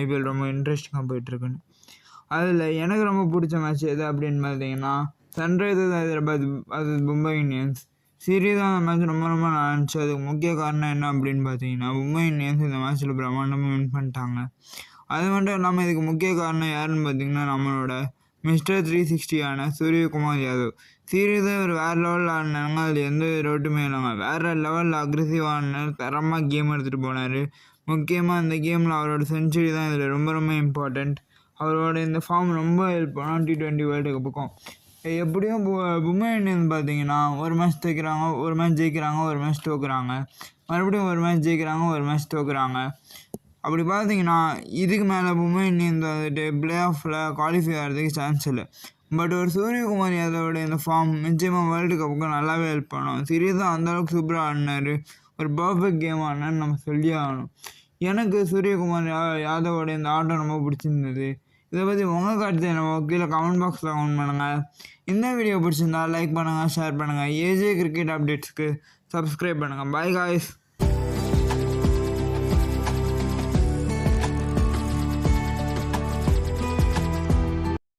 IPL ரொம்ப இன்ட்ரெஸ்டிங்காக போயிட்டுருக்குன்னு. அதில் எனக்கு ரொம்ப பிடிச்ச மேட்ச் எது அப்படின்னு பார்த்தீங்கன்னா சன்ரைசர்ஸ் ஹைதராபாத் அது மும்பை இந்தியன்ஸ் சீரியஸாக அந்த மேட்ச் ரொம்ப ரொம்ப நல்லா இருந்துச்சு. அதுக்கு முக்கிய காரணம் என்ன அப்படின்னு பார்த்தீங்கன்னா மும்பை இந்தியன்ஸ் இந்த மேட்ச்சில் பிரம்மாண்டமாக வின் பண்ணிட்டாங்க. அது மட்டும் இல்லாமல் இதுக்கு முக்கிய காரணம் யாருன்னு பார்த்தீங்கன்னா நம்மளோட மிஸ்டர் 360 சூரியகுமார் யாதவ். சீரியஸாக ஒரு வேறு லெவலில் ஆடினாங்க. அதில் எந்த ரோட்டுமே இல்லைங்க. வேறு லெவலில் அக்ரெசிவாக ஆடினார். தரமாக கேம் எடுத்துகிட்டு போனார். முக்கியமாக இந்த கேமில் அவரோட செஞ்சுரி தான் இதில் ரொம்ப ரொம்ப இம்பார்ட்டண்ட். அவரோட இந்த ஃபார்ம் ரொம்ப ஹெல்ப் பண்ணோம் T20 வேர்ல்டு கப்புக்கும். எப்படியும் மும்பை இந்தியன்ஸ் பார்த்தீங்கன்னா ஒரு மேட்ச் தோற்கிறாங்க, ஒரு மேட்ச் ஜெயிக்கிறாங்க, ஒரு மேட்ச் தோற்குறாங்க, மறுபடியும் ஒரு மேட்ச் ஜெயிக்கிறாங்க, ஒரு மேட்ச் தோற்குறாங்க. அப்படி பார்த்தீங்கன்னா இதுக்கு மேலே மும்பை இந்தியன்ஸ் வந்துட்டு பிளே ஆஃபில் குவாலிஃபை ஆகிறதுக்கு சான்ஸ் இல்லை. பட் ஒரு சூரியகுமார் யாதவோட இந்த ஃபார்ம் நிச்சயமாக வேர்ல்டு கப்புக்கு நல்லாவே ஹெல்ப் பண்ணும். சீரியஸாக அந்தளவுக்கு சூப்பராக ஆடினார். ஒரு பர்ஃபெக்ட் கேம் ஆடினான்னு நம்ம சொல்லியே ஆகணும். எனக்கு சூரியகுமார் யாதவோட இந்த ஆட்டம் ரொம்ப பிடிச்சிருந்தது. இதை பற்றி உங்கள் கருத்து நம்ம கீழே கமெண்ட் பாக்ஸில் கமெண்ட் பண்ணுங்கள். இந்த வீடியோ பிடிச்சிருந்தா லைக் பண்ணுங்கள், ஷேர் பண்ணுங்கள். ஏஜே கிரிக்கெட் அப்டேட்ஸ்க்கு சப்ஸ்கிரைப் பண்ணுங்கள். By guys.